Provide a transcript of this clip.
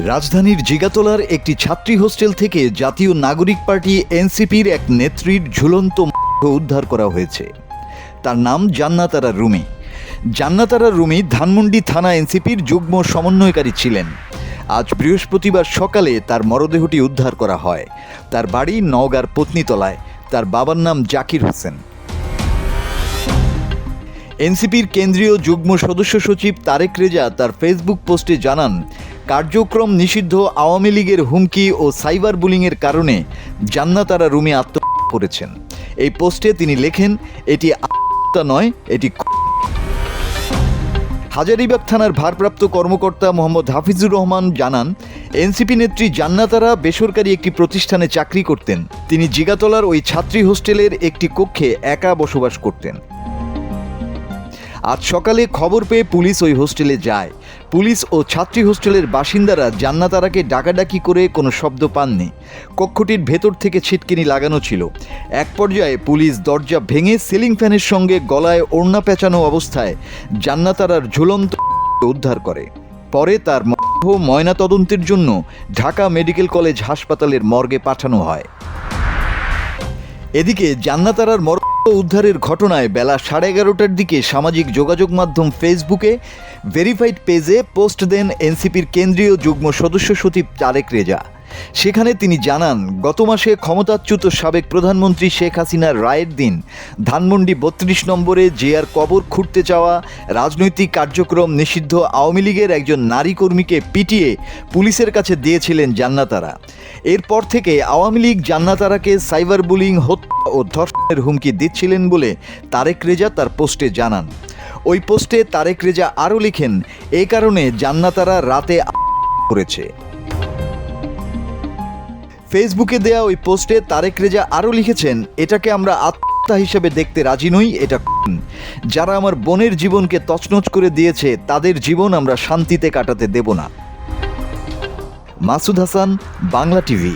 রাজধানীর জিগাতলার একটি ছাত্রী হোস্টেল থেকে জাতীয় নাগরিক পার্টি এনসিপির এক নেত্রীর ঝুলন্ত উদ্ধার করা হয়েছে। তার নাম জান্নাত আরা রুমী। জান্নাত আরা রুমী ধানমন্ডি থানা এনসিপির যুগ্ম সমন্বয়কারী ছিলেন। আজ বৃহস্পতিবার সকালে তার মরদেহটি উদ্ধার করা হয়। তার বাড়ি নওগাঁর পত্নীতলায়। তার বাবার নাম জাকির হোসেন। এনসিপির কেন্দ্রীয় যুগ্ম সদস্য সচিব তারেক রেজা তার ফেসবুক পোস্টে জানান, কার্যক্রম নিষিদ্ধ আওয়ামী লীগের হুমকি ও সাইবার বুলিংয়ের কারণে জান্নাত আরা রুমী আত্মহত্যা করেছেন। এই পোস্টে তিনি লেখেন, এটি আত্মহত্যা নয়, এটি। হাজারীবাগ থানার ভারপ্রাপ্ত কর্মকর্তা মোহাম্মদ হাফিজুর রহমান জানান, এনসিপি নেত্রী জান্নাত আরা বেসরকারি একটি প্রতিষ্ঠানে চাকরি করতেন। তিনি জিগাতলার ওই ছাত্রী হোস্টেলের একটি কক্ষে একা বসবাস করতেন। আজ সকালে খবর পেয়ে পুলিশ ওই হোস্টেলে যায়। পুলিশ ও ছাত্রী হোস্টেলের বাসিন্দারা জান্নাত আরাকে ডাকাডাকি করে কোনো শব্দ পাননি। কক্ষটির ভেতর থেকে ছিটকিনি লাগানো ছিল। এক পর্যায়ে পুলিশ দরজা ভেঙে সিলিং ফ্যানের সঙ্গে গলায় ওড়না পেঁচানো অবস্থায় জান্নাত আরার ঝুলন্ত উদ্ধার করে। পরে তার ময়নাতদন্তের জন্য ঢাকা মেডিকেল কলেজ হাসপাতালের মর্গে পাঠানো হয়। এদিকে জান্নাত আরার উদ্ধারের ঘটনায় বেলা 11:30টার দিকে সামাজিক যোগাযোগ মাধ্যম ফেসবুকে ভেরিফাইড পেজে পোস্ট দেন এনসিপির কেন্দ্রীয় যুগ্ম সদস্য সচিব তারেক রেজা। সেখানে তিনি জানান, গত মাসে ক্ষমতাচ্যুত সাবেক প্রধানমন্ত্রী শেখ হাসিনার রায়ের দিন ধানমন্ডি 32 নম্বরে জেয়ার কবর খুঁড়তে চাওয়া রাজনৈতিক কার্যক্রম নিষিদ্ধ আওয়ামী লীগের একজন নারী কর্মীকে পিটিয়ে পুলিশের কাছে দিয়েছিলেন জান্নাত আরা। এরপর থেকে আওয়ামী লীগ জান্নাত আরাকে সাইবার বুলিং, হত্যা ও ধর্ষণের হুমকি দিচ্ছিলেন বলে তারেক রেজা তার পোস্টে জানান। ওই পোস্টে তারেক রেজা আরও লিখেন, এই কারণে জান্নাত আরা রাতে করেছে। ফেসবুকে দেয়া ওই পোস্টে তারেক রেজা আরও লিখেছেন, এটাকে আমরা আত্মহত্যা হিসেবে দেখতে রাজি নই, এটা যারা আমার বোনের জীবনকে তছনছ করে দিয়েছে তাদের জীবন আমরা শান্তিতে কাটাতে দেব না। মাসুদ হাসান, বাংলা টিভি।